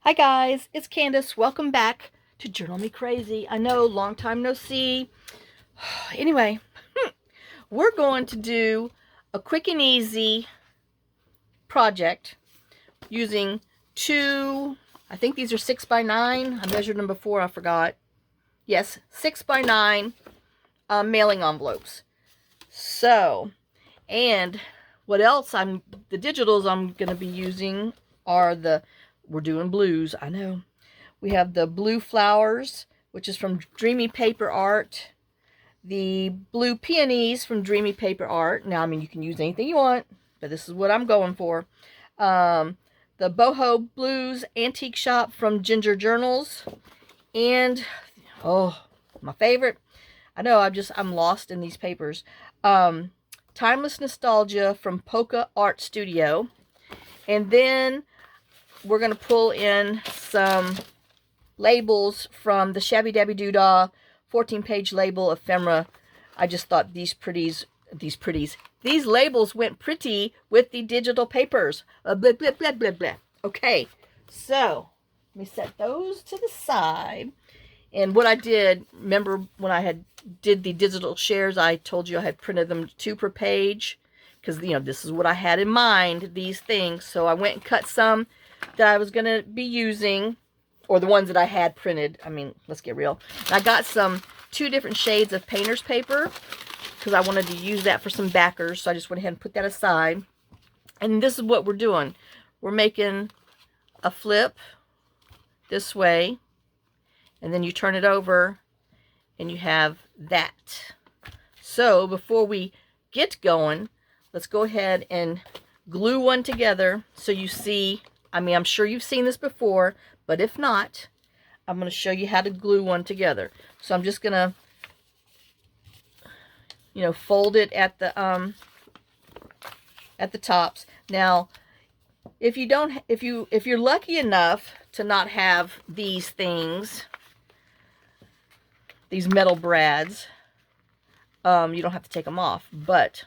Hi guys, it's Candace. Welcome back to Journal Me Crazy. I know, long time no see. Anyway, we're going to do a quick and easy project using I think these are 6x9. I measured them before, I forgot. Yes, 6x9 mailing envelopes. So, and what else the digitals I'm going to be using are we're doing blues, I know. We have the blue flowers, which is from DreamyPaperArt. The blue peonies from DreamyPaperArt. Now, I mean, you can use anything you want, but this is what I'm going for. The Boho Blues Antique Shop from GingerJournals. And, oh, my favorite. I know, I'm lost in these papers. Timeless Nostalgia from PolkaArtStudio. And then we're going to pull in some labels from the Shabbydabbydoodah 14-page label ephemera. I just thought these labels went pretty with the digital papers. Blah, blah, blah, blah, blah. Okay, so let me set those to the side. And what I did, remember when I did the digital shares, I told you I had printed them 2 per page, because, you know, this is what I had in mind, these things. So I went and cut some that I was going to be using, or the ones that I had printed. I mean, let's get real. I got 2 different shades of painter's paper because I wanted to use that for some backers. So I just went ahead and put that aside. And this is what we're doing. We're making a flip this way. And then you turn it over and you have that. So before we get going, let's go ahead and glue one together so you see. I mean, I'm sure you've seen this before, but if not, I'm going to show you how to glue one together. So I'm just going to, you know, fold it at the tops. Now, if you're lucky enough to not have these things, these metal brads, you don't have to take them off, but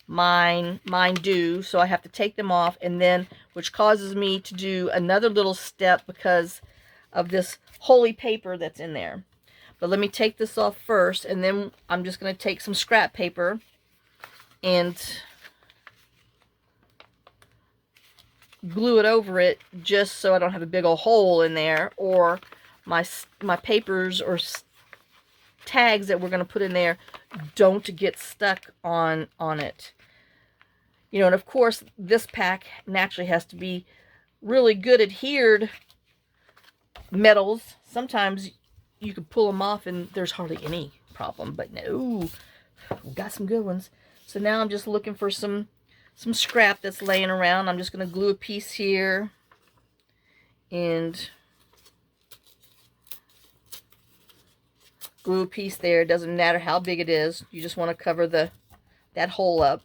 mine do, so I have to take them off, and then, which causes me to do another little step because of this holy paper that's in there. But let me take this off first, and then I'm just going to take some scrap paper and glue it over it, just so I don't have a big old hole in there, or my papers or tags that we're going to put in there don't get stuck on it. You know, and of course, this pack naturally has to be really good adhered metals. Sometimes you could pull them off and there's hardly any problem, but no, we've got some good ones. So now I'm just looking for some scrap that's laying around. I'm just going to glue a piece here and glue a piece there. It doesn't matter how big it is. You just want to cover that hole up.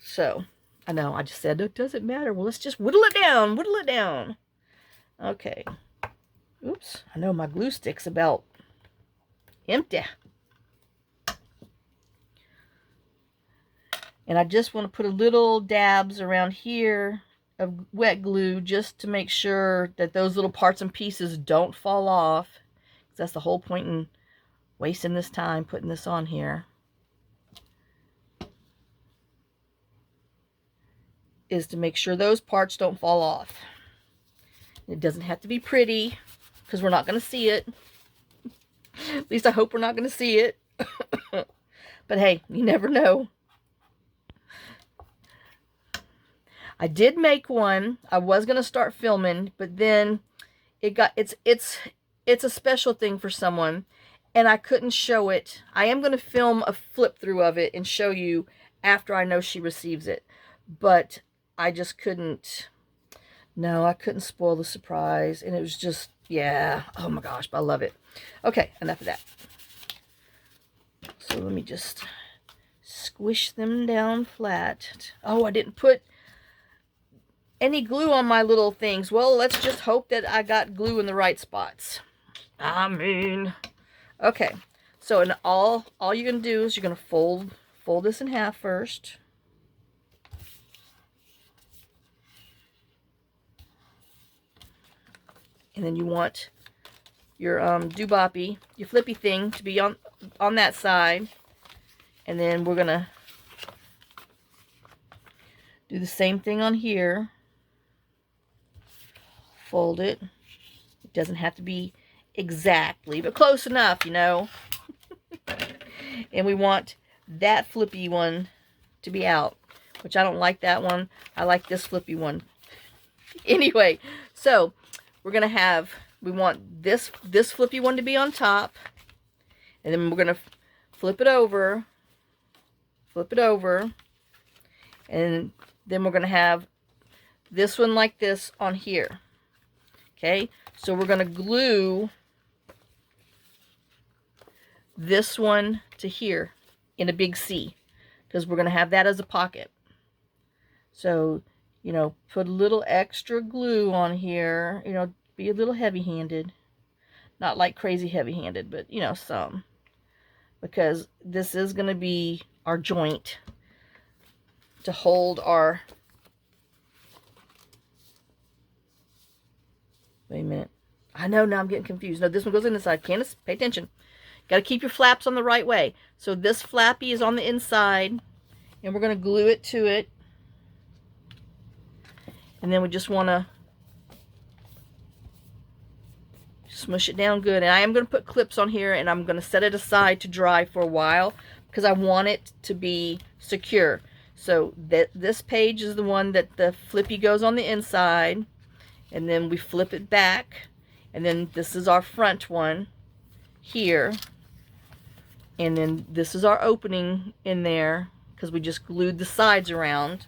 So, I know, I just said it doesn't matter. Well, let's just whittle it down. Whittle it down. Okay. Oops. I know my glue stick's about empty. And I just want to put a little dabs around here of wet glue just to make sure that those little parts and pieces don't fall off. Because that's the whole point in wasting this time putting this on here. Is to make sure those parts don't fall off. It doesn't have to be pretty because we're not going to see it. At least I hope we're not going to see it. But hey, you never know. I did make one. I was going to start filming, but then it's a special thing for someone and I couldn't show it. I am going to film a flip through of it and show you after I know she receives it. But I just couldn't, no, I couldn't spoil the surprise. And it was just, yeah, oh my gosh, I love it. Okay, enough of that. So let me just squish them down flat. Oh, I didn't put any glue on my little things. Well, let's just hope that I got glue in the right spots. I mean, okay. So and all you're going to do is you're going to fold this in half first. And then you want your dooboppy, your flippy thing to be on that side. And then we're gonna do the same thing on here. Fold it. It doesn't have to be exactly, but close enough, you know. And we want that flippy one to be out, which I don't like that one. I like this flippy one. Anyway, so we're gonna have, we want this flippy one to be on top, and then we're gonna flip it over, and then we're gonna have this one like this on here. Okay, so we're gonna glue this one to here in a big C, because we're going to have that as a pocket. So, you know, put a little extra glue on here, you know, be a little heavy-handed. Not like crazy heavy-handed, but, you know, some. Because this is going to be our joint to hold our... Wait a minute. I know, now I'm getting confused. No, this one goes in the side. Candace, pay attention. Got to keep your flaps on the right way. So this flappy is on the inside, and we're going to glue it to it. And then we just want to smush it down good. And I am going to put clips on here, and I'm going to set it aside to dry for a while because I want it to be secure. So this page is the one that the flippy goes on the inside, and then we flip it back, and then this is our front one here. And then this is our opening in there because we just glued the sides around.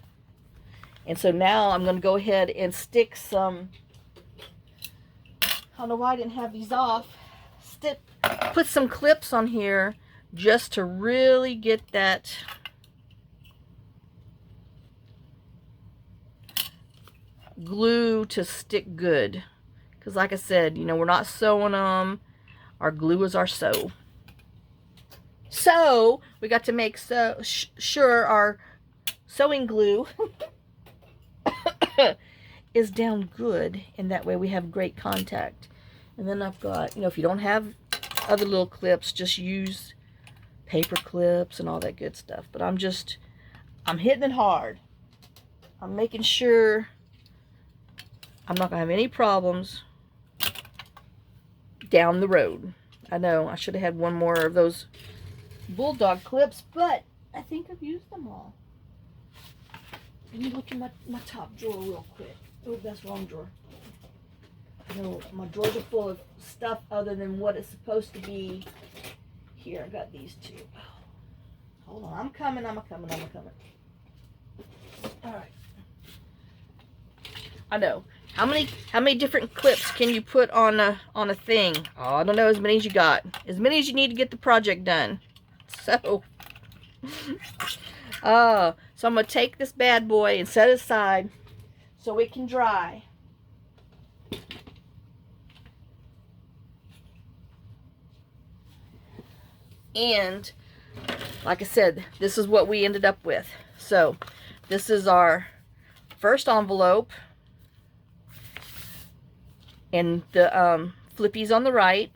And so now I'm going to go ahead and stick some, I don't know why I didn't have these off, put some clips on here just to really get that glue to stick good. Because like I said, you know, we're not sewing them. Our glue is our sew. So we got to make sure our sewing glue is down good, and that way we have great contact. And then I've got, you know, if you don't have other little clips, just use paper clips and all that good stuff. But I'm hitting it hard. I'm making sure I'm not gonna have any problems down the road. I know I should have had one more of those bulldog clips, but I think I've used them all. Let me look in my top drawer real quick. Oh, that's the wrong drawer. No, my drawers are full of stuff other than what it's supposed to be. Here, I got these two. Hold on, I'm coming. All right. I know. How many different clips can you put on a thing? Oh, I don't know, as many as you got. As many as you need to get the project done. So, so I'm going to take this bad boy and set it aside so it can dry. And, like I said, this is what we ended up with. So, this is our first envelope. And the flippies on the right.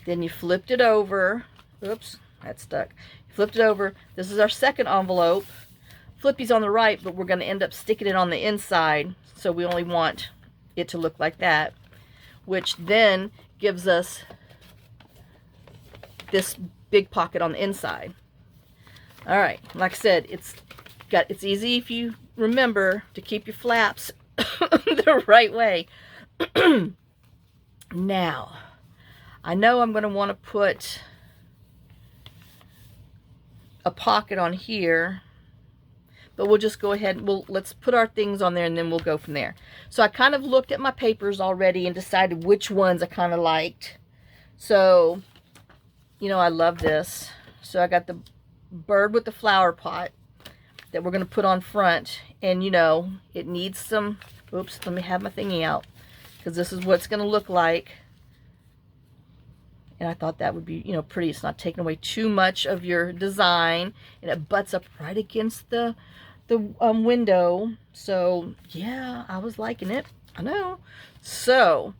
Then you flipped it over. Oops, that's stuck. Flipped it over. This is our second envelope. Flippy's on the right, but we're going to end up sticking it on the inside. So we only want it to look like that. Which then gives us this big pocket on the inside. Alright, like I said, it's easy if you remember to keep your flaps the right way. Now, I know I'm going to want to put a pocket on here, but we'll just go ahead and let's put our things on there and then we'll go from there. So I kind of looked at my papers already and decided which ones I kind of liked. So, you know, I love this. So I got the bird with the flower pot that we're going to put on front, and you know, it needs some, oops, let me have my thingy out, because this is what it's going to look like. And I thought that would be, you know, pretty. It's not taking away too much of your design, and it butts up right against the window. So yeah, I was liking it. I know. So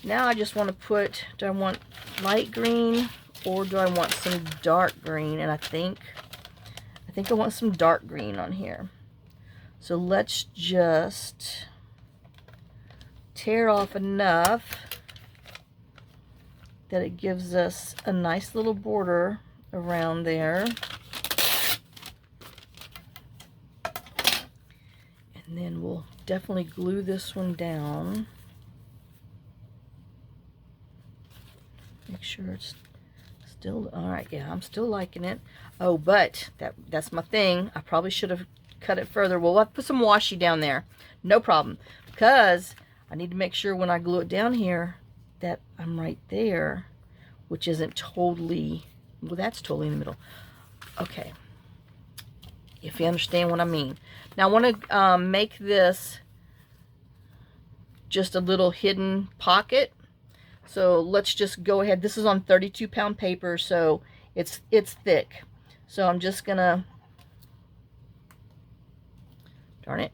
Now I just want to put, do I want light green or do I want some dark green? And I think I want some dark green on here. So let's just tear off enough that it gives us a nice little border around there. And then we'll definitely glue this one down. Make sure it's still, all right, yeah, I'm still liking it. Oh, but that's my thing. I probably should have cut it further. Well, I'll put some washi down there. No problem. Because I need to make sure when I glue it down here that I'm right there, which isn't totally, well, that's totally in the middle. Okay. If you understand what I mean. Now I want to make this just a little hidden pocket. So let's just go ahead. This is on 32-pound paper, so it's thick. So I'm just gonna, darn it,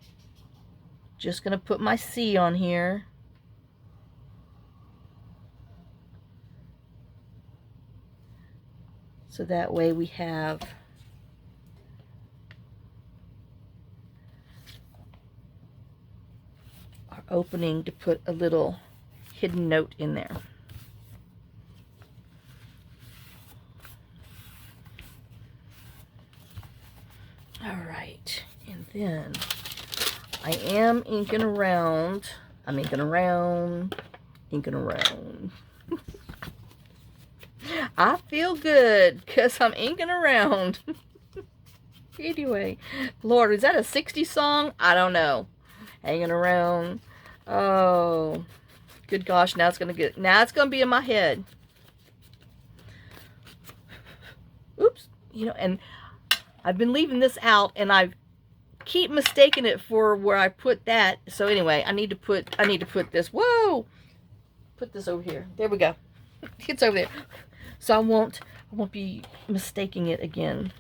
just gonna put my C on here. So that way we have our opening to put a little hidden note in there. All right, and then I am inking around. I'm inking around. I feel good because I'm inking around. Anyway, Lord, is that a 60s song? I don't know. Hanging around. Oh, good gosh, now it's gonna be in my head. Oops, you know, and I've been leaving this out, and I keep mistaking it for where I put that. So anyway, I need to put this. Whoa, put this over here. There we go. It's over there. So I won't be mistaking it again.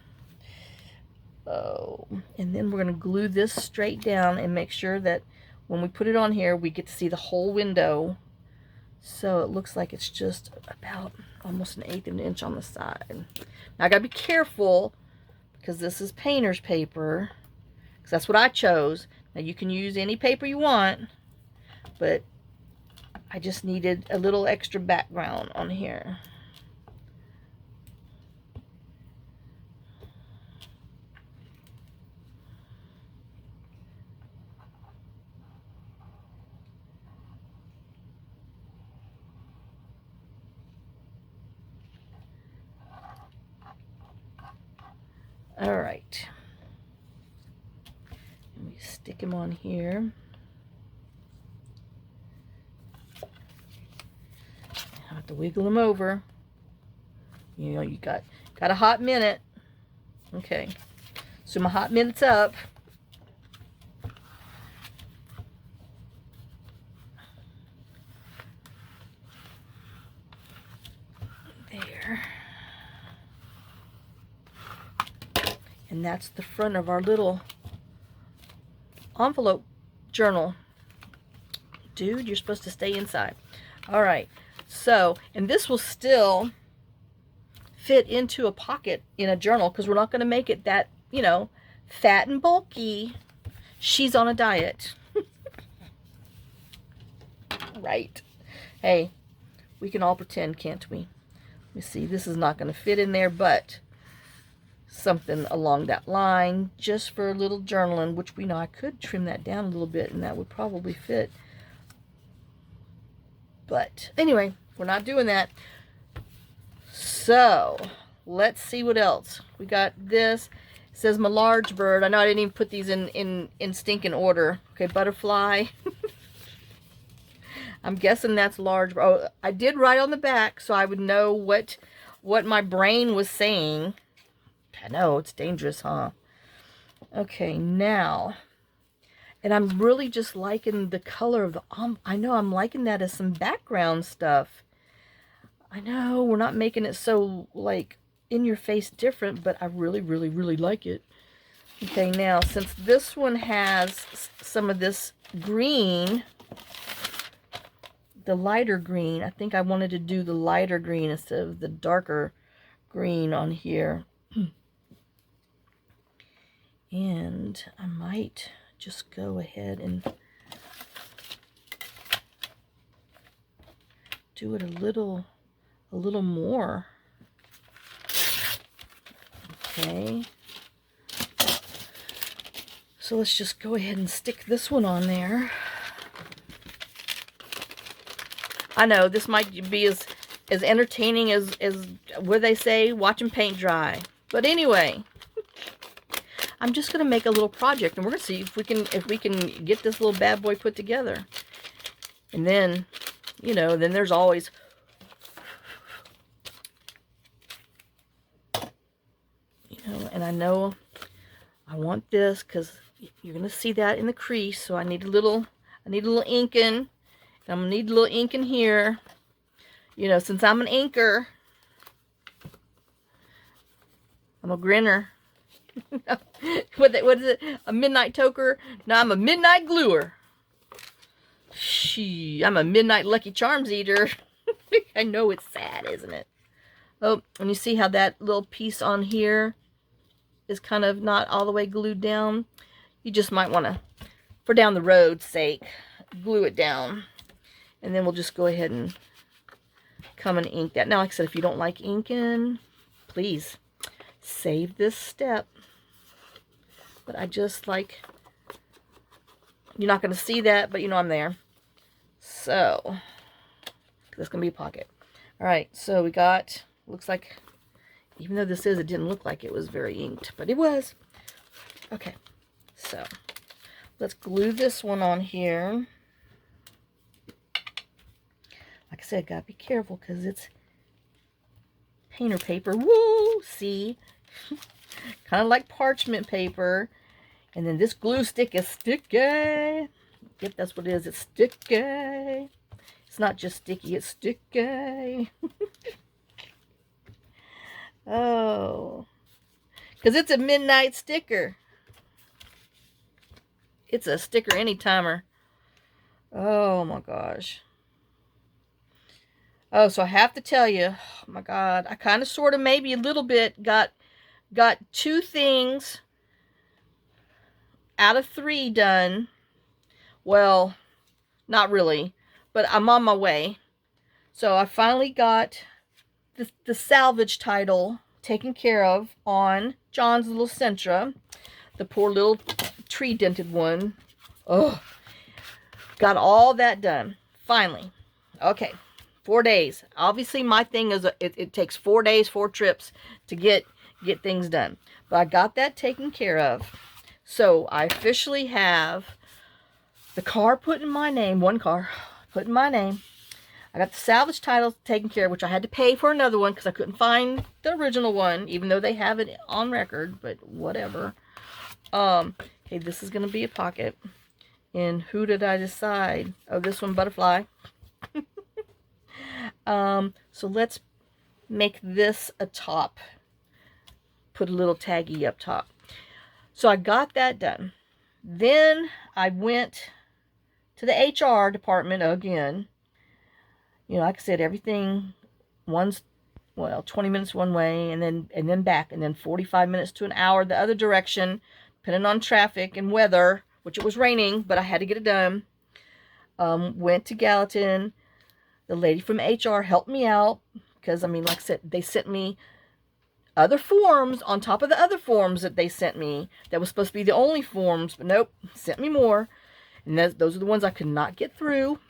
Oh, and then we're gonna glue this straight down and make sure that when we put it on here, we get to see the whole window. So it looks like it's just about almost 1/8 of an inch on the side. Now I gotta be careful because this is painter's paper, because that's what I chose. Now you can use any paper you want, but I just needed a little extra background on here. All right, and we stick him on here. I have to wiggle him over. You know, you got a hot minute. Okay, so my hot minute's up. There. And that's the front of our little envelope journal. Dude, you're supposed to stay inside. All right, so, and this will still fit into a pocket in a journal because we're not going to make it that, you know, fat and bulky. She's on a diet. Right. Hey, we can all pretend, can't we? Let me see, this is not going to fit in there, but something along that line just for a little journaling, which we know I could trim that down a little bit and that would probably fit. But anyway, we're not doing that. So let's see what else. We got this. It says my large bird. I know I didn't even put these in stinking order. Okay, butterfly. I'm guessing that's large. Oh, I did write on the back so I would know what my brain was saying. I know, it's dangerous, huh? Okay, now, and I'm really just liking the color of the, I know I'm liking that as some background stuff. I know, we're not making it so, like, in your face different, but I really, really, really like it. Okay, now, since this one has some of this green, the lighter green. I think I wanted to do the lighter green instead of the darker green on here. And I might just go ahead and do it a little more. Okay. So let's just go ahead and stick this one on there. I know this might be as entertaining as what they say, watching paint dry. But anyway, I'm just gonna make a little project, and we're gonna see if we can get this little bad boy put together. And then, you know, then there's always, you know, and I know I want this because you're gonna see that in the crease. So I need a little inking, and I'm gonna need a little ink in here. You know, since I'm an inker, I'm a grinner. What is it? A midnight toker? No, I'm a midnight gluer. I'm a midnight Lucky Charms eater. I know it's sad, isn't it? Oh, and you see how that little piece on here is kind of not all the way glued down? You just might want to, for down the road's sake, glue it down. And then we'll just go ahead and come and ink that. Now, like I said, if you don't like inking, please save this step. But I just like, you're not going to see that, but you know I'm there. So, that's going to be a pocket. All right, so we got, looks like, even though this it didn't look like it was very inked, but it was. Okay, so let's glue this one on here. Like I said, gotta be careful because it's painter paper. Woo! See? Kind of like parchment paper. And then this glue stick is sticky. Yep, that's what it is. It's sticky. It's not just sticky, it's sticky. Oh. Because it's a midnight sticker. It's a sticker anytimer. Oh my gosh. Oh, so I have to tell you, oh my God, I kind of sort of maybe a little bit got 2 things out of 3 done. Well, not really, but I'm on my way. So I finally got the salvage title taken care of on John's little Sentra, the poor little tree dented one. Oh, got all that done finally. Okay, 4 days. Obviously, my thing is it takes 4 days, 4 trips to get things done. But I got that taken care of. So I officially have the car put in my name. One car put in my name. I got the salvage title taken care of, which I had to pay for another one because I couldn't find the original one, even though they have it on record, but whatever. Okay, this is going to be a pocket. And who did I decide? Oh, this one, butterfly. So let's make this a top. Put a little taggy up top. So I got that done. Then I went to the HR department again. You know, like I said, everything, 20 minutes one way, and then back, and then 45 minutes to an hour the other direction, depending on traffic and weather, which it was raining, but I had to get it done. Went to Gallatin. The lady from HR helped me out, because, I mean, like I said, they sent me other forms on top of the other forms that they sent me. That was supposed to be the only forms, but nope, sent me more. And those are the ones I could not get through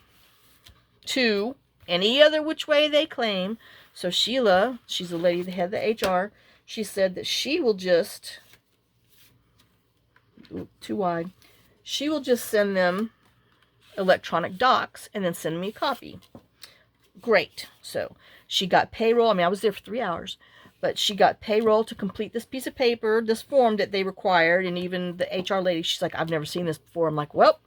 to any other which way they claim. So Sheila, she's the lady that had the HR, she said that she will just, too wide, she will just send them electronic docs and then send me a copy. Great. So she got payroll. I mean, I was there for 3 hours, but she got payroll to complete this piece of paper, this form that they required. And even the HR lady, she's like, I've never seen this before. I'm like, well,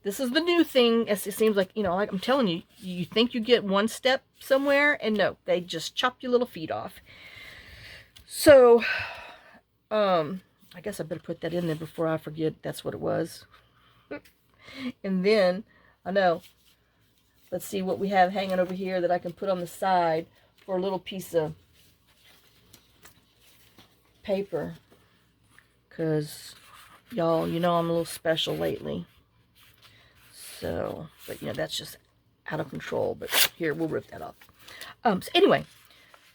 this is the new thing. It seems like, you know, like I'm telling you, you think you get one step somewhere, and no, they just chop your little feet off. So, I guess I better put that in there before I forget that's what it was. And then, I know, let's see what we have hanging over here that I can put on the side for a little piece of paper. Because, y'all, you know I'm a little special lately. So, but, you know, that's just out of control. But here, we'll rip that off. So anyway,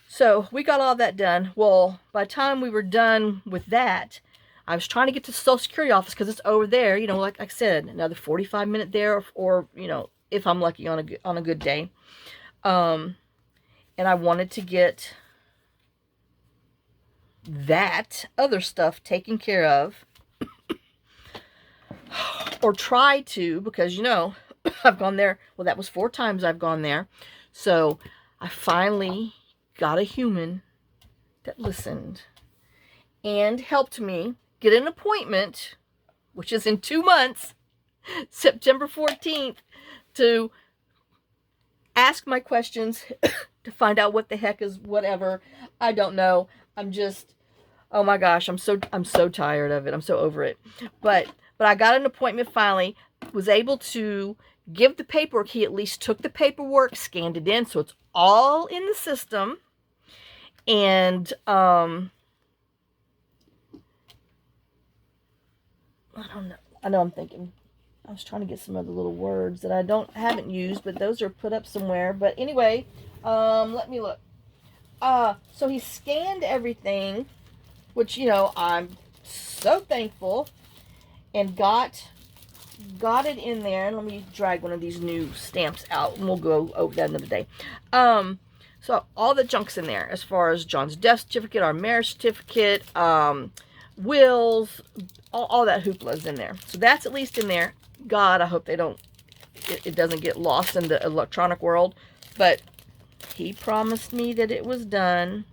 so we got all that done. Well, by the time we were done with that, I was trying to get to the Social Security office because it's over there. You know, like I said, another 45-minute there, or you know, if I'm lucky on a good day. And I wanted to get that other stuff taken care of, or try to, because you know, I've gone there. Well, that was 4 times I've gone there. So I finally got a human that listened and helped me get an appointment, which is in 2 months, September 14th, to ask my questions, to find out what the heck is whatever. I don't know. I'm just, oh my gosh, I'm so tired of it. I'm so over it. But I got an appointment finally, was able to give the paperwork. He at least took the paperwork, scanned it in, so it's all in the system. And I don't know. I know I'm thinking. I was trying to get some other little words that I haven't used, but those are put up somewhere. But anyway, let me look. So he scanned everything, which, you know, I'm so thankful, and got it in there. And let me drag one of these new stamps out, and we'll go over that another day. So all the junk's in there, as far as John's death certificate, our marriage certificate, wills, all that hoopla's in there. So that's at least in there. God, I hope they don't, it doesn't get lost in the electronic world. But he promised me that it was done.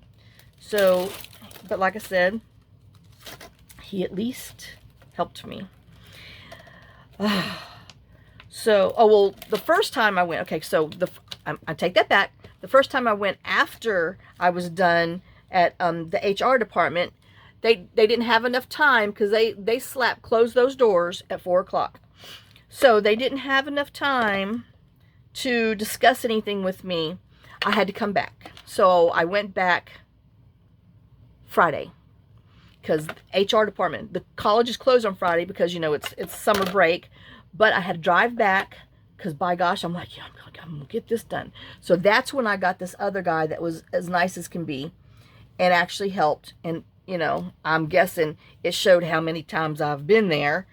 So, but like I said, he at least helped me. So, oh, well, the first time I went, okay, so I take that back. The first time I went after I was done at the HR department, they didn't have enough time, because they closed those doors at 4 o'clock. So they didn't have enough time to discuss anything with me. I had to come back. So I went back Friday, because HR department, the college is closed on Friday because, you know, it's summer break. But I had to drive back, because by gosh, I'm like, yeah, I'm gonna get this done. So that's when I got this other guy that was as nice as can be, and actually helped. And you know, I'm guessing it showed how many times I've been there.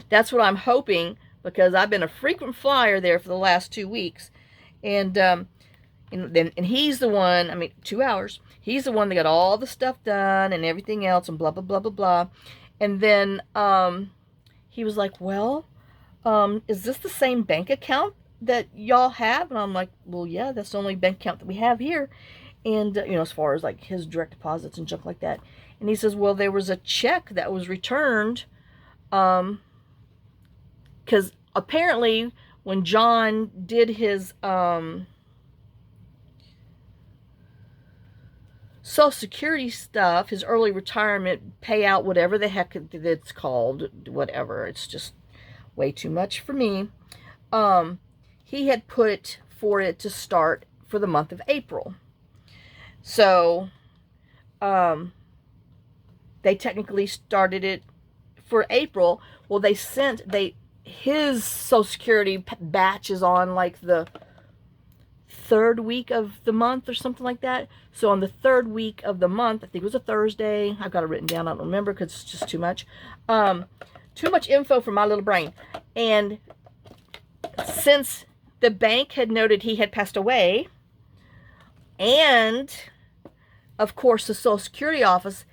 That's what I'm hoping, because I've been a frequent flyer there for the last 2 weeks. And he's the one, I mean, 2 hours. He's the one that got all the stuff done and everything else and blah, blah, blah, blah, blah. And then he was like, well, is this the same bank account that y'all have? And I'm like, well, yeah, that's the only bank account that we have here. And, you know, as far as like his direct deposits and junk like that. And he says, well, there was a check that was returned. Because apparently when John did his Social Security stuff, his early retirement payout, whatever the heck it's called, whatever, it's just way too much for me. He had put for it to start for the month of April. So, they technically started it for April. Well, his Social Security batch is on like the 3rd week of the month or something like that. So on the 3rd week of the month, I think it was a Thursday. I've got it written down. I don't remember because it's just too much. Too much info for my little brain. And since the bank had noted he had passed away, and of course the Social Security office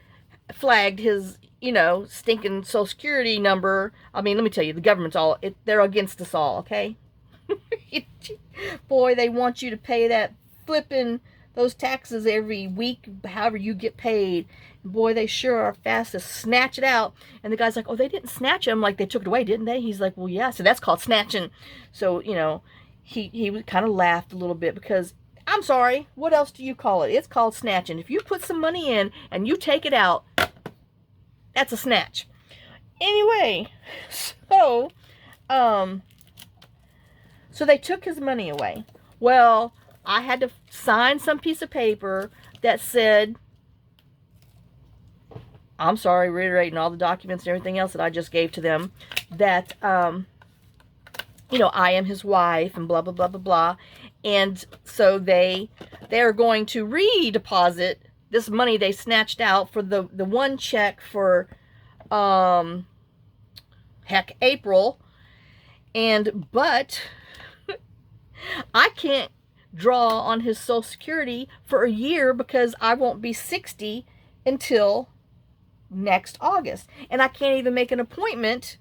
flagged his, you know, stinking Social Security number. I mean, let me tell you, the government's they're against us all, okay? Boy, they want you to pay that those taxes every week, however you get paid. Boy, they sure are fast to snatch it out. And the guy's like, oh, they didn't snatch it. I'm like, they took it away, didn't they? He's like, well, yeah, so that's called snatching. So, you know, he kind of laughed a little bit, because I'm sorry, what else do you call it? It's called snatching. If you put some money in and you take it out, that's a snatch. Anyway, so So they took his money away. Well, I had to sign some piece of paper that said, I'm sorry, reiterating all the documents and everything else that I just gave to them, that, you know, I am his wife and blah, blah, blah, blah, blah. And so they're going to redeposit this money they snatched out for the one check for, heck, April. But I can't draw on his Social Security for a year because I won't be 60 until next August. And I can't even make an appointment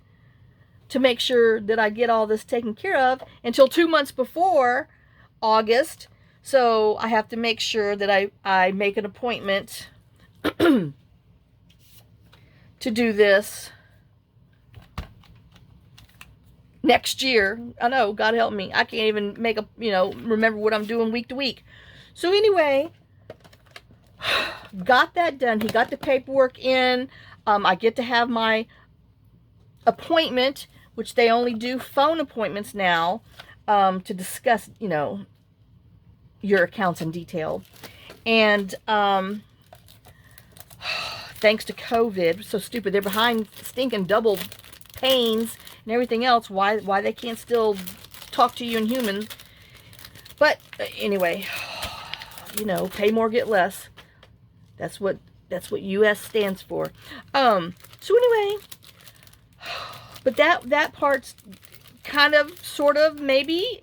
to make sure that I get all this taken care of until 2 months before August. So I have to make sure that I make an appointment to do this next year. I know, God help me. I can't even make a, you know, remember what I'm doing week to week. So anyway, got that done. He got the paperwork in. I get to have my appointment, which they only do phone appointments now, to discuss, you know, your accounts in detail. And thanks to COVID, so stupid, they're behind stinking double pains and everything else. Why they can't still talk to you in human. But anyway, you know, pay more, get less. That's what US stands for. So anyway, but that part's kind of, sort of, maybe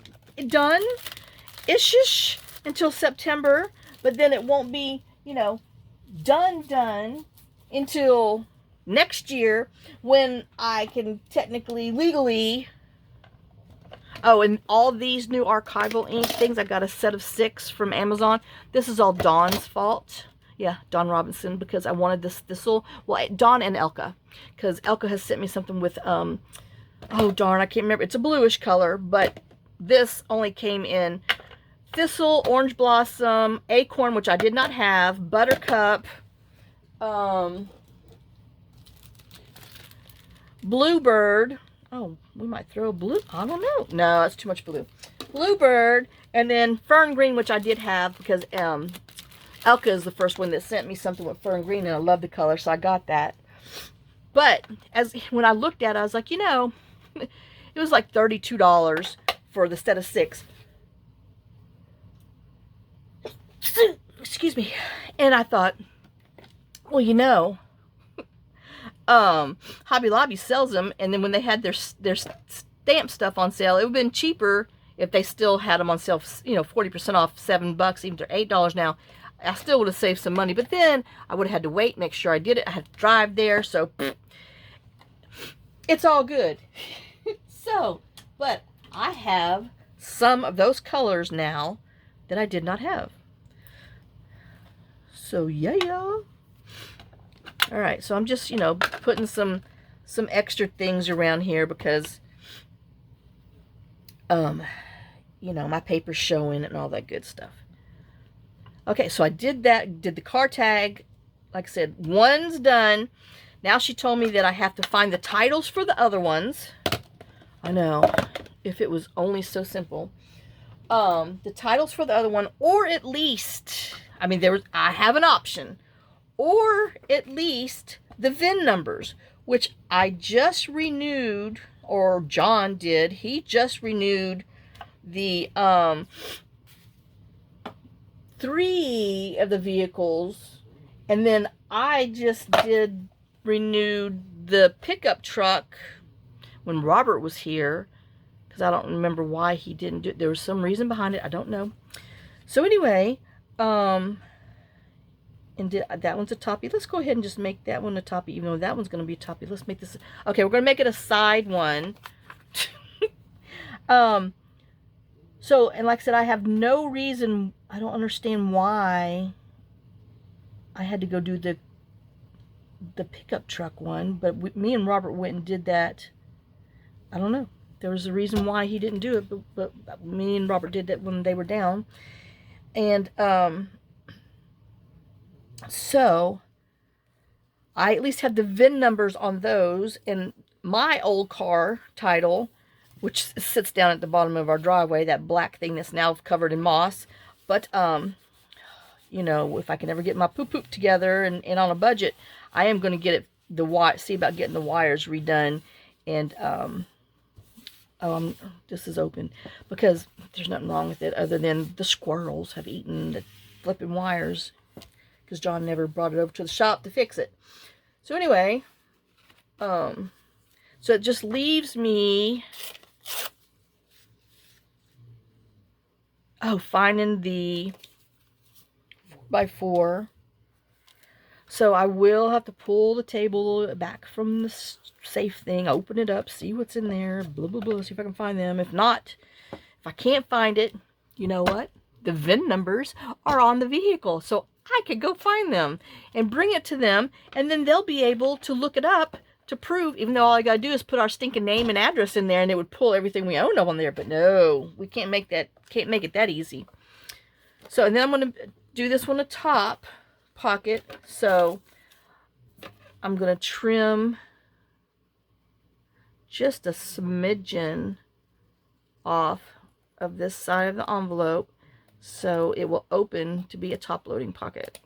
done ish until September, but then it won't be, you know, done until next year when I can technically, legally. Oh, and all these new archival ink things, I got a set of 6 from Amazon. This is all Dawn's fault. Yeah, Dawn Robinson, because I wanted this thistle. Well, Dawn and Elka, because Elka has sent me something with, oh darn, I can't remember. It's a bluish color, but this only came in thistle, orange blossom, acorn, which I did not have, buttercup, bluebird. Oh, we might throw a blue. I don't know. No, that's too much blue. Bluebird, and then fern green, which I did have because Elka is the first one that sent me something with fern green, and I love the color, so I got that. But when I looked at it, I was like, you know, it was like $32 for the set of 6. Excuse me. And I thought, well, you know, Hobby Lobby sells them, and then when they had their stamp stuff on sale, it would have been cheaper if they still had them on sale, you know, 40% off, $7, even to $8 now. I still would have saved some money, but then I would have had to wait, make sure I did it. I had to drive there, so it's all good. So, but I have some of those colors now that I did not have. So, yeah. All right, so I'm just, you know, putting some extra things around here because, you know, my paper's showing and all that good stuff. Okay, so I did that, did the car tag. Like I said, one's done. Now she told me that I have to find the titles for the other ones. I know, if it was only so simple. The titles for the other one, or at least, I mean, I have an option, or at least the VIN numbers, which I just renewed, or John did. He just renewed the 3 of the vehicles, and then I just renewed the pickup truck when Robert was here, because I don't remember why he didn't do it. There was some reason behind it. I don't know. So anyway, and that one's a toppy. Let's go ahead and just make that one a toppy, even though that one's going to be a toppy. Let's make this, okay, we're going to make it a side one. So, and like I said, I have no reason, I don't understand why I had to go do the pickup truck one, but me and Robert went and did that. I don't know. There was a reason why he didn't do it, but me and Robert did that when they were down. And, so, I at least have the VIN numbers on those, and my old car title, which sits down at the bottom of our driveway, that black thing that's now covered in moss. But, you know, if I can ever get my poop together and on a budget, I am going to get it, see about getting the wires redone. And, this is open because there's nothing wrong with it other than the squirrels have eaten the flipping wires because John never brought it over to the shop to fix it. So anyway, so it just leaves me, finding the 4x4. So I will have to pull the table back from the safe thing, open it up, see what's in there, blah, blah, blah, see if I can find them. If not, if I can't find it, you know what? The VIN numbers are on the vehicle. So I could go find them and bring it to them, and then they'll be able to look it up to prove, even though all I gotta do is put our stinking name and address in there and it would pull everything we own up on there. But no, we can't make it that easy. So, and then I'm gonna do this one a top pocket. So I'm gonna trim just a smidgen off of this side of the envelope so it will open to be a top loading pocket.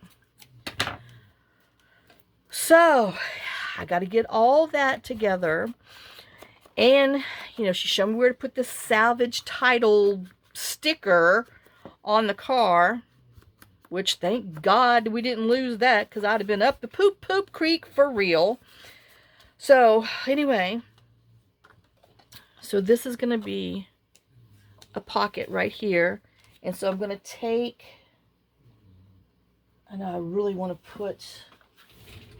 So I got to get all that together. And, you know, she showed me where to put this salvage title sticker on the car, which thank God we didn't lose that because I'd have been up the poop creek for real. So anyway, so this is going to be a pocket right here. And so I'm going to take, I know I really want to put,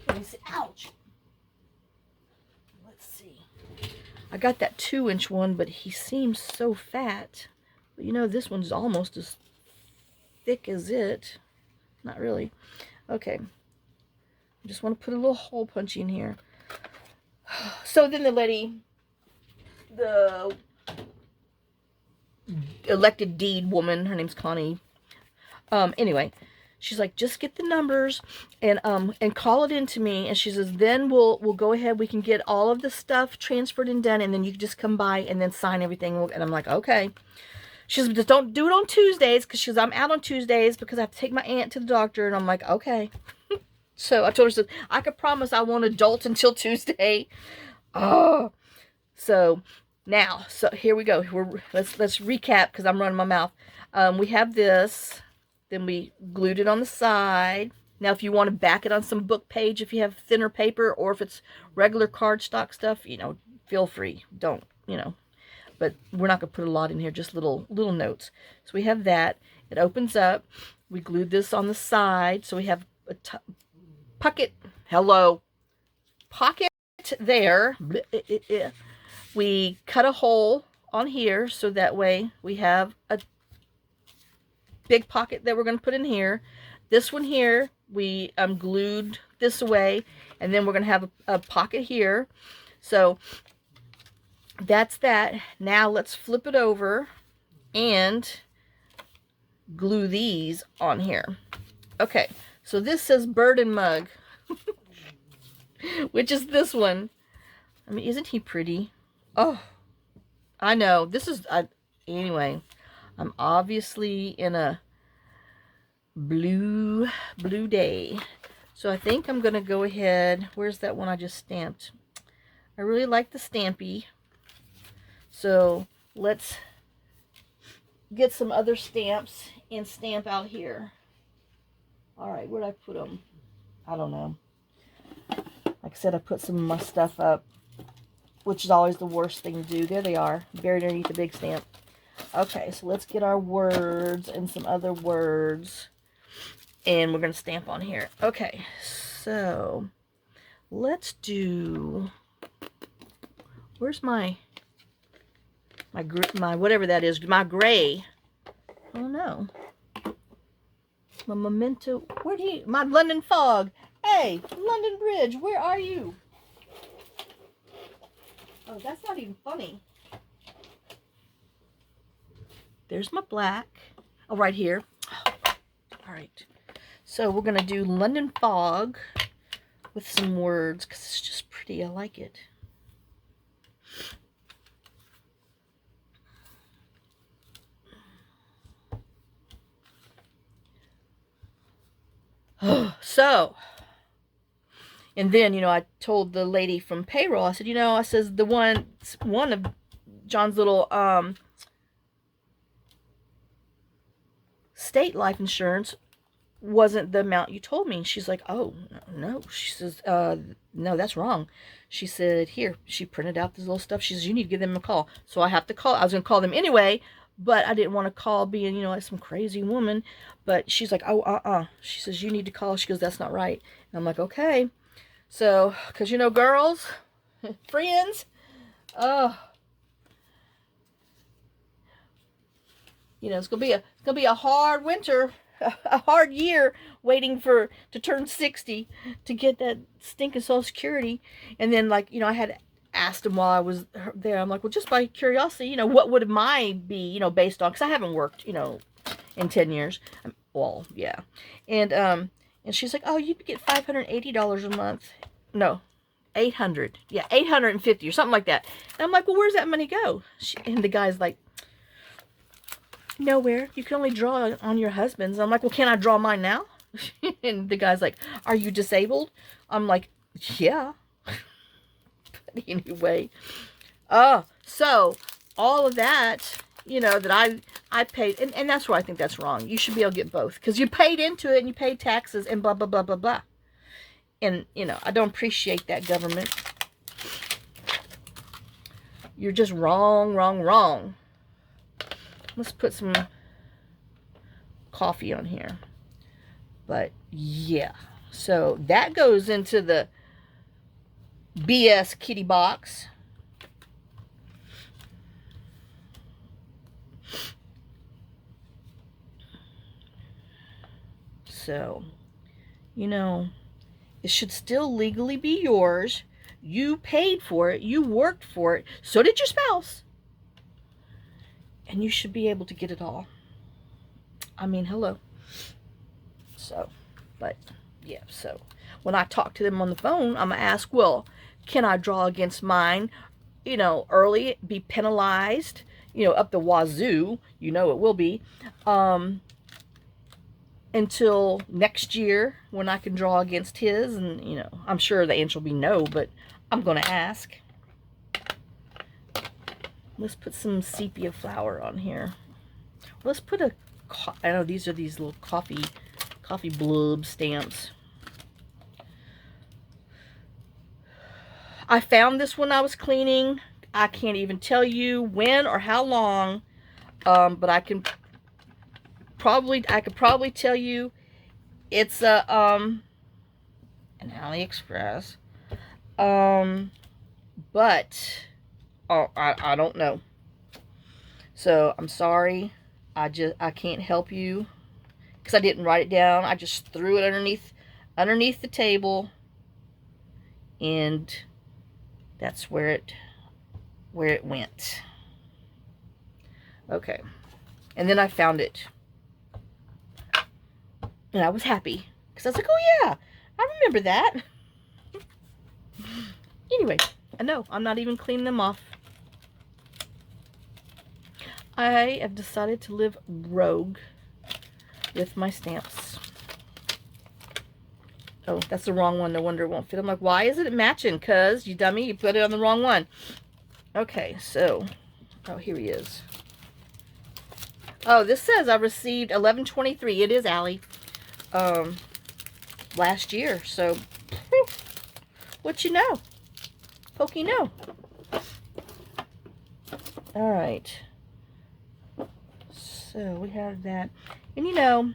let me see, ouch. Let's see. I got that 2-inch one, but he seems so fat. But you know, this one's almost as thick as it. Not really. Okay. I just want to put a little hole punch in here. So then the elected deed woman, her name's Connie. Anyway, she's like, just get the numbers and call it in to me. And she says, then we'll go ahead. We can get all of the stuff transferred and done, and then you can just come by and then sign everything. And I'm like, okay. She says, just don't do it on Tuesdays, because she says, I'm out on Tuesdays because I have to take my aunt to the doctor. And I'm like, okay. So I told her, I could promise I won't adult until Tuesday. Oh, so now, so here we go. Let's recap because I'm running my mouth. We have this. Then we glued it on the side. Now, if you want to back it on some book page, if you have thinner paper, or if it's regular cardstock stuff, you know, feel free. Don't, you know. But we're not going to put a lot in here, just little notes. So we have that. It opens up. We glued this on the side. So we have a pocket. Hello. Pocket there. We cut a hole on here so that way we have a big pocket that we're going to put in here. This one here, we glued this away, and then we're going to have a pocket here. So that's that. Now let's flip it over and glue these on here. Okay, so this says bird and mug, which is this one. I mean, isn't he pretty? Oh, I know. This is, anyway, I'm obviously in a blue day. So I think I'm going to go ahead. Where's that one I just stamped? I really like the Stampy. So let's get some other stamps and stamp out here. All right, where'd I put them? I don't know. Like I said, I put some of my stuff up, which is always the worst thing to do. There they are, buried underneath the big stamp. Okay, so let's get our words and some other words, and we're going to stamp on here. Okay, so let's do, where's my whatever that is, my gray. Oh no. My memento, my London fog. Hey, London Bridge, where are you? Oh, that's not even funny. There's my black. Oh, right here. Oh, all right. So we're going to do London fog with some words because it's just pretty. I like it. So, and then, you know, I told the lady from payroll, I said, you know, I says the one of John's little state life insurance wasn't the amount you told me. And she's like, oh, no. She says, no, that's wrong. She said, here. She printed out this little stuff. She says, you need to give them a call. So I have to call. I was going to call them anyway, but I didn't want to call being, you know, like some crazy woman. But she's like, oh, She says, you need to call. She goes, that's not right. And I'm like, okay. So, because, you know, girls, friends, you know, it's gonna be a hard winter, a hard year waiting to turn 60 to get that stinking Social Security. And then, like, you know, I had asked him while I was there, I'm like, well, just by curiosity, you know, what would mine be, you know, based on, because I haven't worked, you know, in 10 years. Well, yeah. And she's like, oh, you'd get $580 a month. No, 800. Yeah, 850 or something like that. And I'm like, well, where's that money go? And the guy's like, nowhere. You can only draw on your husband's. I'm like, well, can I draw mine now? And the guy's like, are you disabled? I'm like, yeah. But anyway, so all of that, you know, that I paid, and that's why I think that's wrong. You should be able to get both, because you paid into it and you paid taxes and blah, blah, blah, blah, blah. And, you know, I don't appreciate that, government. You're just wrong, wrong, wrong. Let's put some coffee on here. But, yeah. So, that goes into the BS kitty box. So, you know, it should still legally be yours. You paid for it. You worked for it. So did your spouse. And you should be able to get it all. I mean, hello. So, but, yeah. So, when I talk to them on the phone, I'm going to ask, well, can I draw against mine, you know, early, be penalized, you know, up the wazoo. You know it will be. Until next year when I can draw against his. And, you know, I'm sure the answer will be no, but I'm going to ask. Let's put some sepia flower on here. Let's put a, I know these are these little coffee blub stamps. I found this when I was cleaning. I can't even tell you when or how long, but I could probably tell you it's a an AliExpress. But I don't know. So I'm sorry. I can't help you because I didn't write it down. I just threw it underneath the table, and that's where it went. Okay. And then I found it. And I was happy because I was like, oh yeah, I remember that. Anyway, I know I'm not even cleaning them off. I have decided to live rogue with my stamps. Oh, that's the wrong one. No wonder it won't fit. I'm like, why isn't it matching? Because, you dummy, you put it on the wrong one. Okay, so, oh, here he is. Oh, this says I received 11/23. It is Allie. Last year. So, what you know? Pokey know. All right. So we have that, and you know,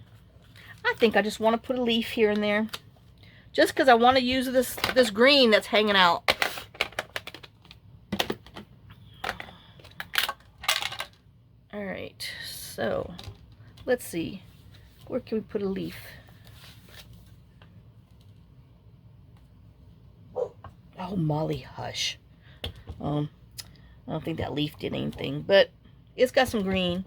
I think I just want to put a leaf here and there, just because I want to use this green that's hanging out. All right. So let's see, where can we put a leaf? Oh, Molly, hush. I don't think that leaf did anything, but it's got some green.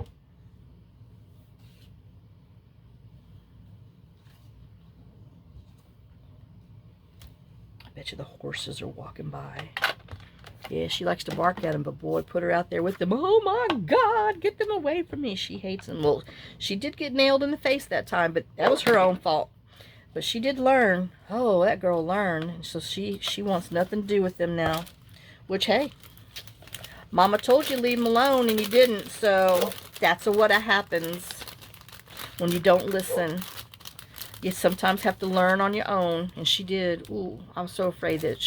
I bet you the horses are walking by. Yeah, she likes to bark at them, but boy, put her out there with them. Oh my God, get them away from me. She hates them. Well, she did get nailed in the face that time, but that was her own fault. But she did learn. Oh, that girl learned. And so she wants nothing to do with them now. Which, hey, Mama told you to leave them alone and you didn't. So that's what happens when you don't listen. You sometimes have to learn on your own. And she did. Ooh, I was so afraid that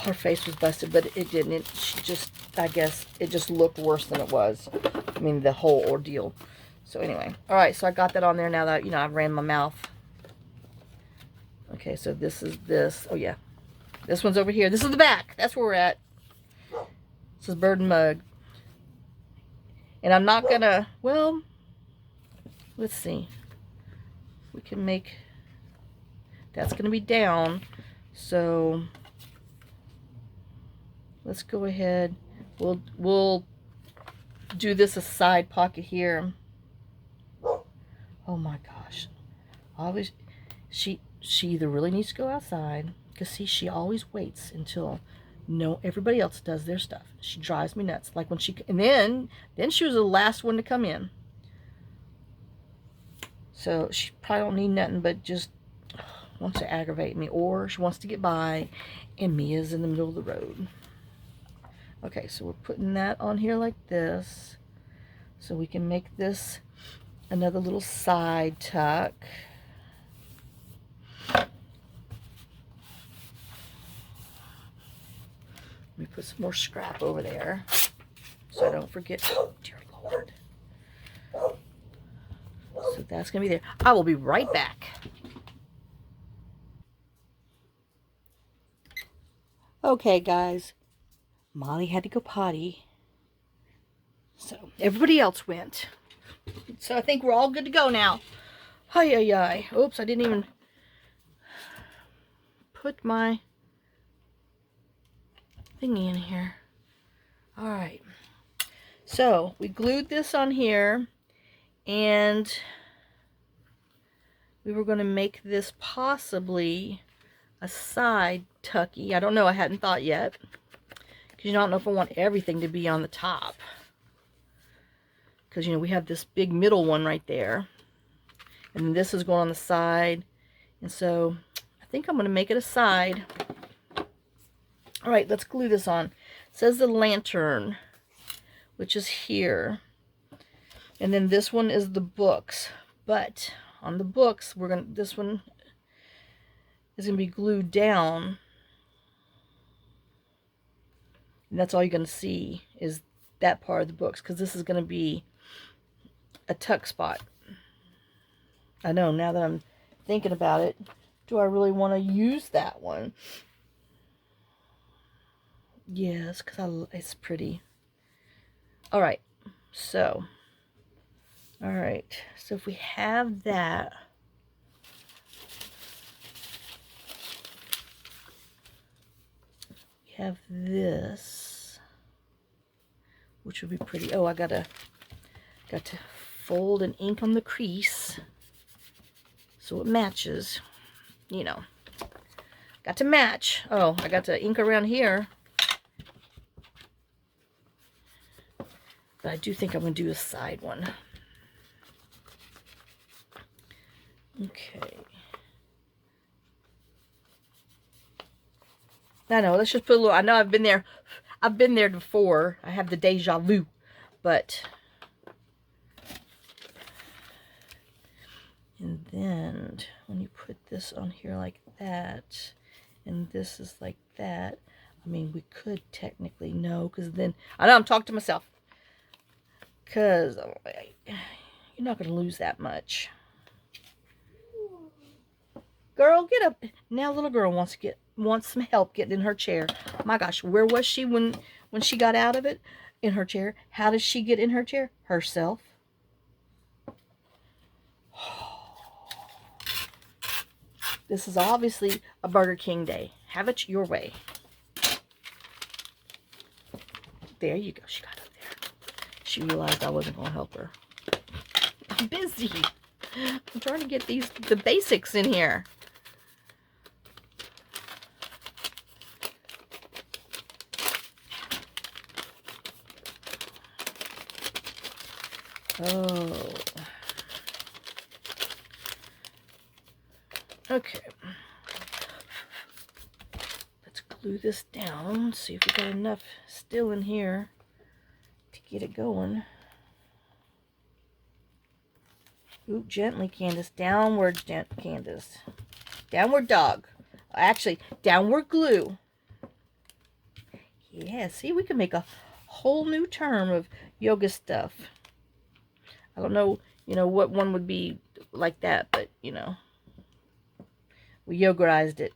her face was busted, but it didn't. She just, I guess, it just looked worse than it was. I mean, the whole ordeal. So anyway, all right, so I got that on there now that, you know, I ran my mouth. Okay, so this is this. Oh, yeah. This one's over here. This is the back. That's where we're at. This is Bird and Mug. And I'm not going to, well, let's see. We can make, that's going to be down. So let's go ahead. We'll do this a side pocket here. Oh my gosh. Always, she either really needs to go outside, because see, she always waits until everybody else does their stuff. She drives me nuts. Like when she, and then she was the last one to come in. So she probably don't need nothing but just wants to aggravate me, or she wants to get by, and Mia's in the middle of the road. Okay, so we're putting that on here like this, so we can make this another little side tuck. Let me put some more scrap over there so I don't forget. Oh, dear Lord. So that's going to be there. I will be right back. Okay, guys. Molly had to go potty. So everybody else went. So I think we're all good to go now. Hi, hi, hi. Oops, I didn't even put my thingy in here. All right. So we glued this on here, and we were going to make this possibly a side tucky. I don't know. I hadn't thought yet, because you don't know if I want everything to be on the top. Because, you know, we have this big middle one right there. And this is going on the side. And so I think I'm going to make it a side. All right, let's glue this on. It says the lantern, which is here. And then this one is the books. But on the books, this one is going to be glued down. And that's all you're going to see is that part of the books, because this is going to be a tuck spot. I know, now that I'm thinking about it, do I really want to use that one? Yes, because it's pretty. All right, so if we have that, we have this, which would be pretty. Oh, I got to fold and ink on the crease so it matches, you know. Got to match. Oh, I got to ink around here. But I do think I'm going to do a side one. Okay. I know, let's just put a little, I know I've been there before. I have the deja vu, but, and then when you put this on here like that, and this is like that, I mean, we could technically, no, because then, I know I'm talking to myself, because you're not going to lose that much. Girl, get up. Now little girl wants some help getting in her chair. My gosh, where was she when she got out of it? In her chair. How does she get in her chair? Herself. This is obviously a Burger King day. Have it your way. There you go. She got up there. She realized I wasn't going to help her. I'm busy. I'm trying to get the basics in here. Oh. Okay. Let's glue this down. See if we got enough still in here to get it going. Ooh, gently, Candace. Downward, Candace. Downward dog. Actually, downward glue. Yeah, see, we can make a whole new term of yoga stuff. I don't know, what one would be like that, but, we yogaized it.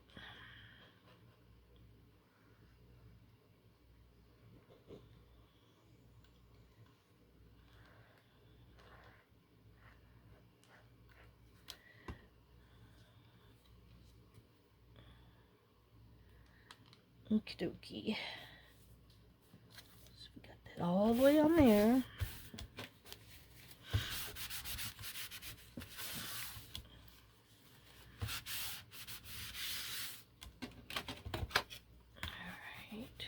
Okie dokie. So we got that all the way on there. Alright.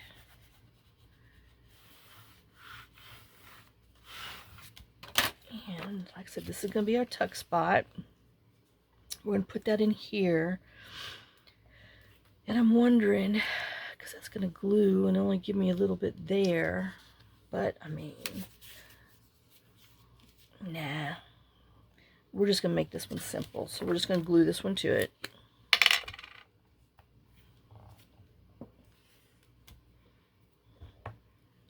And like I said, this is going to be our tuck spot. We're going to put that in here. And I'm wondering, because that's going to glue and only give me a little bit there. But, I mean, nah. We're just going to make this one simple. So we're just going to glue this one to it.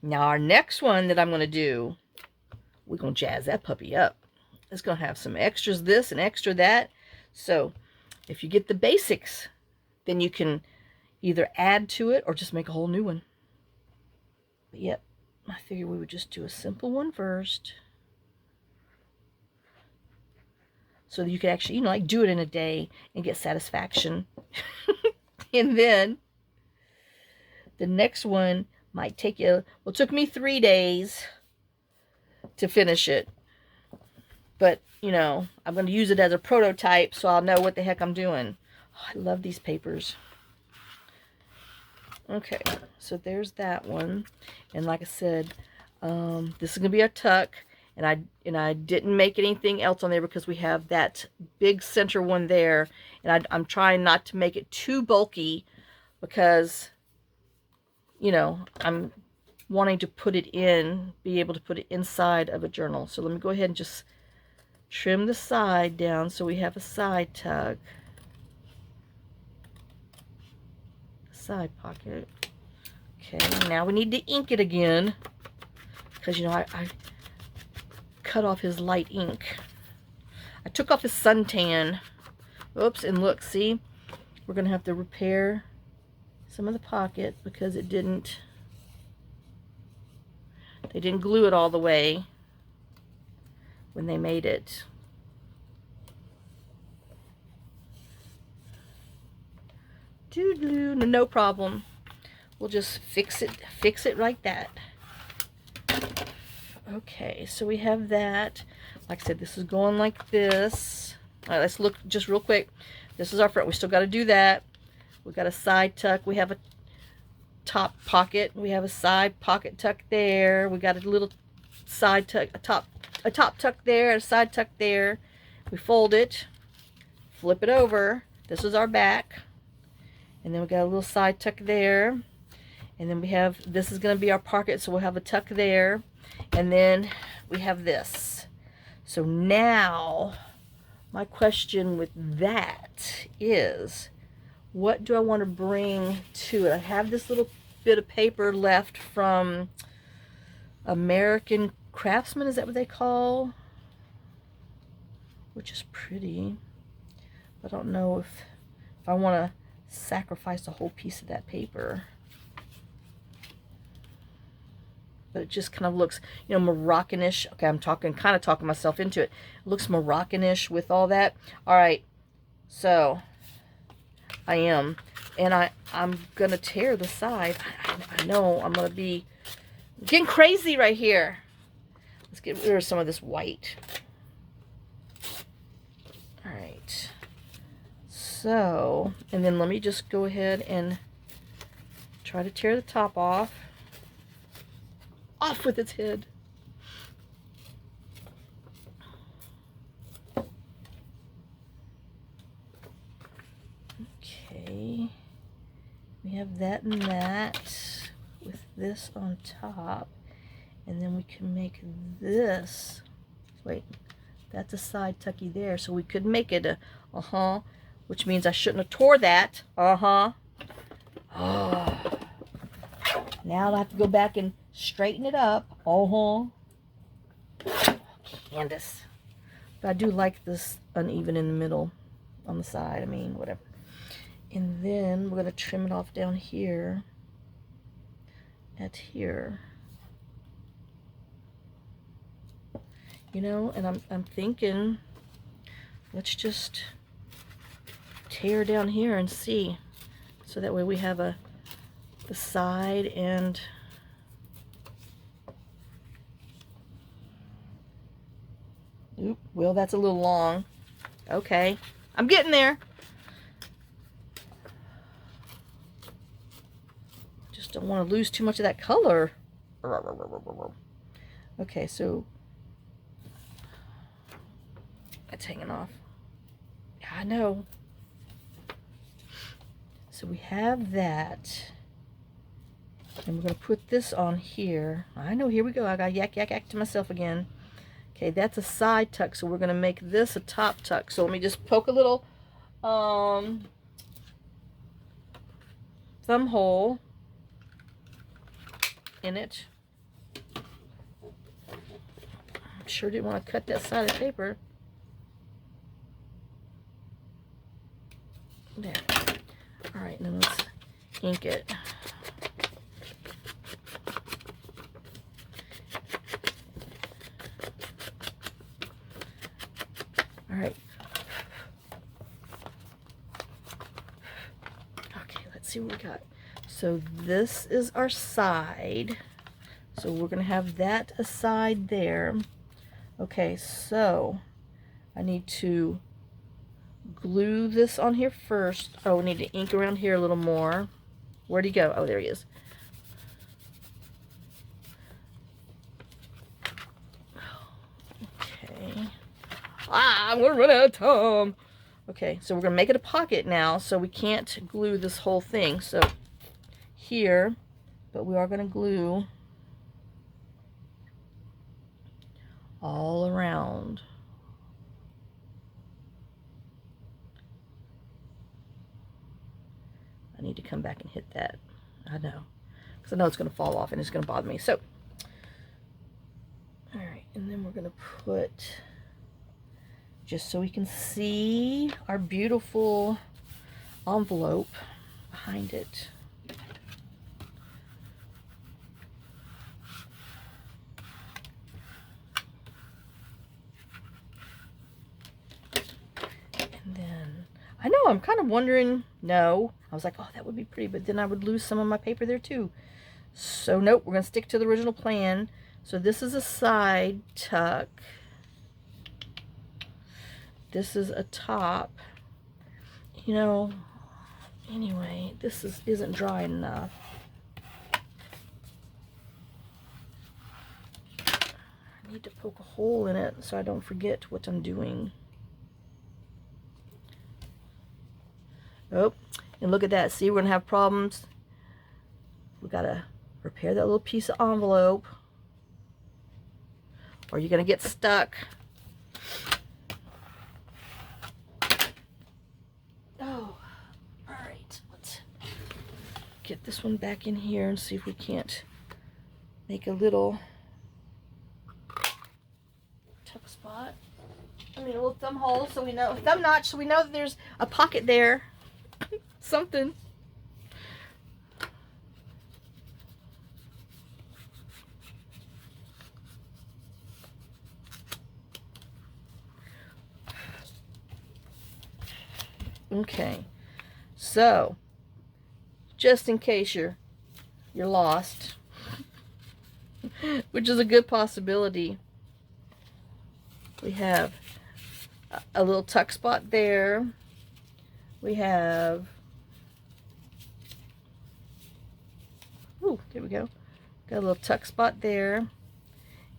Now our next one that I'm going to do, we're going to jazz that puppy up. It's going to have some extras this and extra that. So if you get the basics, then you can either add to it or just make a whole new one. But yep, I figured we would just do a simple one first. So that you could actually, like do it in a day and get satisfaction. And then the next one might take you, well, it took me 3 days to finish it. But, I'm going to use it as a prototype so I'll know what the heck I'm doing. Oh, I love these papers. Okay, so there's that one. And like I said, this is going to be our tuck. And I didn't make anything else on there because we have that big center one there. And I'm trying not to make it too bulky because, I'm wanting to put it in, be able to put it inside of a journal. So let me go ahead and just trim the side down so we have a side tuck. Side pocket. Okay, now we need to ink it again because, I cut off his light ink. I took off his suntan. Oops, and look, see? We're going to have to repair some of the pocket because they didn't glue it all the way when they made it. Doodloo, no problem. We'll just fix it like that. Okay, so we have that. Like I said, this is going like this. All right, let's look just real quick. This is our front. We still got to do that. We got a side tuck. We have a top pocket. We have a side pocket tuck there. We got a little side tuck, a top tuck there, a side tuck there. We fold it, flip it over. This is our back. And then we got a little side tuck there. And then we have, this is going to be our pocket, so we'll have a tuck there. And then we have this. So now, my question with that is, what do I want to bring to it? I have this little bit of paper left from American Craftsman, is that what they call? Which is pretty. I don't know if I want to sacrifice a whole piece of that paper. But it just kind of looks, Moroccanish. Okay, I'm kind of talking myself into it. It looks Moroccanish with all that. All right, so I am. And I'm going to tear the side. I know I'm going to be getting crazy right here. Let's get rid of some of this white. All right. So, and then let me just go ahead and try to tear the top off. Off with its head. Okay. We have that and that with this on top. And then we can make this. Wait, that's a side tucky there. So we could make it a, which means I shouldn't have tore that. Oh. Now I have to go back and straighten it up. Candace. But I do like this uneven in the middle, on the side, I mean, whatever. And then we're going to trim it off down here, at here. You know, and I'm thinking, let's just tear down here and see. So that way we have the side and oop, well, that's a little long. Okay, I'm getting there. Just don't want to lose too much of that color. Okay, so it's hanging off. Yeah, I know. So we have that. And we're going to put this on here. I know, here we go. I got yak to myself again. Okay, that's a side tuck, so we're going to make this a top tuck. So let me just poke a little thumb hole in it. Sure didn't want to cut that side of paper. There. All right, then let's ink it. All right. Okay, let's see what we got. So this is our side. So we're going to have that aside there. Okay, so I need to glue this on here first. Oh, we need to ink around here a little more. Where'd he go? Oh, there he is. Okay. I'm gonna run out of time. Okay, so we're gonna make it a pocket now, so we can't glue this whole thing. So here, but we are gonna glue all around. I need to come back and hit that. I know, because I know it's going to fall off and it's going to bother me. So, all right, and then we're going to put, just so we can see our beautiful envelope behind it. And then, I know, I'm kind of wondering, no, I was like, oh, that would be pretty, but then I would lose some of my paper there too. So nope, we're going to stick to the original plan. So this is a side tuck. This is a top. You know, anyway, this isn't dry enough. I need to poke a hole in it so I don't forget what I'm doing. Oh, and look at that. See, we're going to have problems. We got to repair that little piece of envelope, or you're going to get stuck. Oh, all right. Let's get this one back in here and see if we can't make a little tuck spot. I mean, a little thumb hole, so we know, thumb notch, so we know that there's a pocket there. Something. Okay, so just in case you're lost, which is a good possibility, we have a little tuck spot there. We have, ooh, there we go. Got a little tuck spot there. And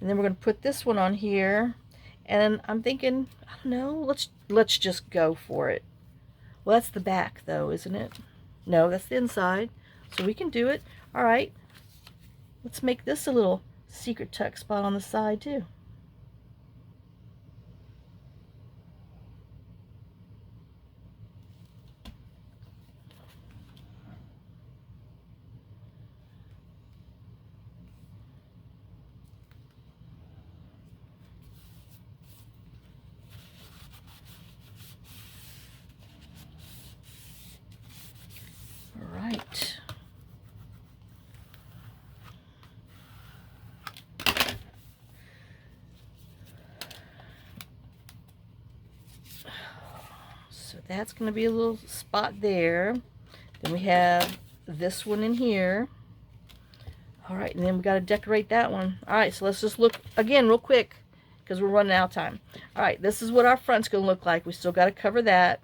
then we're going to put this one on here. And I'm thinking, I don't know, let's just go for it. Well, that's the back though, isn't it? No, that's the inside. So we can do it. All right. Let's make this a little secret tuck spot on the side too. All right. So that's going to be a little spot there. Then we have this one in here. All right, and then we got to decorate that one. All right, so let's just look again real quick because we're running out of time. All right, this is what our front's going to look like. We still got to cover that.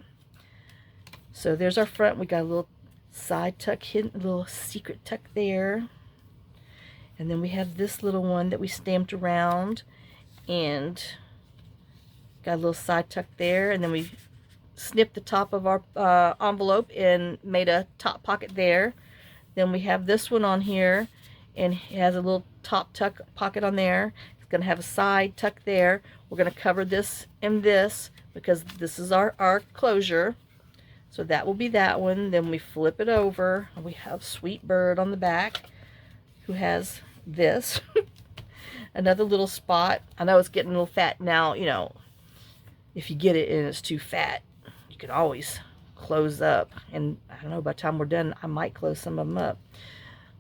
So there's our front. We got a little side tuck hidden, a little secret tuck there. And then we have this little one that we stamped around and got a little side tuck there. And then we snipped the top of our envelope and made a top pocket there. Then we have this one on here, and it has a little top tuck pocket on there. It's going to have a side tuck there. We're going to cover this and this because this is our closure. So that will be that one. Then we flip it over, and we have Sweet Bird on the back who has this. Another little spot. I know it's getting a little fat now, you know, if you get it and it's too fat, you can always close up. And I don't know, by the time we're done, I might close some of them up.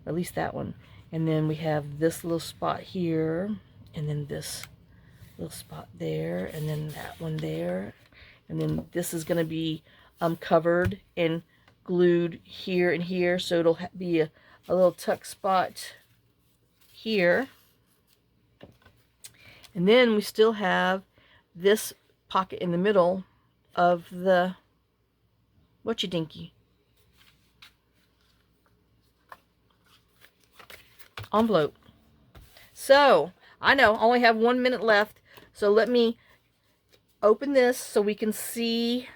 Or at least that one. And then we have this little spot here, and then this little spot there, and then that one there. And then this is going to be covered and glued here and here, so it'll be a little tuck spot here. And then we still have this pocket in the middle of the whatcha dinky envelope. So I know I only have 1 minute left, so let me open this so we can see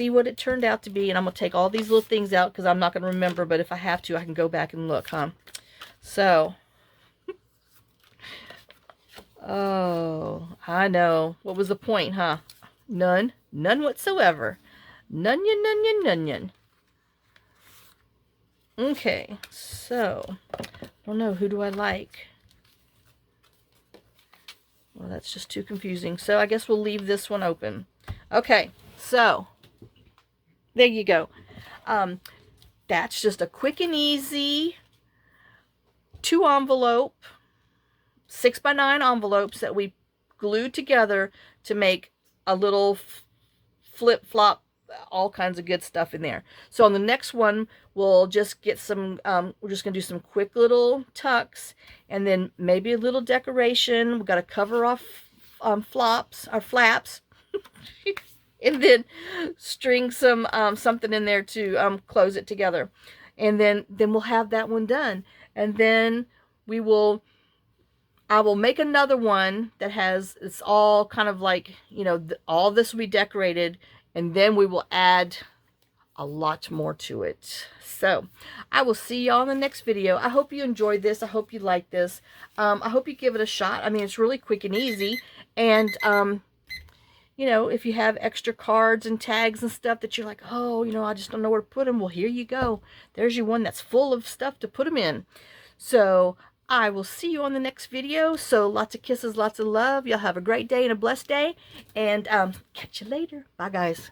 what it turned out to be. And I'm gonna take all these little things out because I'm not gonna remember, but if I have to, I can go back and look, huh? So oh, I know. What was the point, huh? None. None whatsoever. None-yon, none-yon, none-yon. Okay, so I don't know, who do I like? Well, that's just too confusing. So I guess we'll leave this one open. Okay, so there you go. That's just a quick and easy 2 envelope, 6x9 envelopes that we glued together to make a little flip-flop, all kinds of good stuff in there. So on the next one, we'll just get some, we're just going to do some quick little tucks, and then maybe a little decoration. We've got to cover off flaps, and then string some something in there to close it together. And then we'll have that one done. And then I will make another one that has, it's all kind of like, you know, all this will be decorated, and then we will add a lot more to it. So I will see y'all in the next video. I hope you enjoyed this. I hope you like this. I hope you give it a shot. I mean, it's really quick and easy. And, you know, if you have extra cards and tags and stuff that you're like, oh, you know, I just don't know where to put them. Well, here you go. There's your one that's full of stuff to put them in. So I will see you on the next video. So lots of kisses, lots of love. Y'all have a great day and a blessed day. And catch you later. Bye, guys.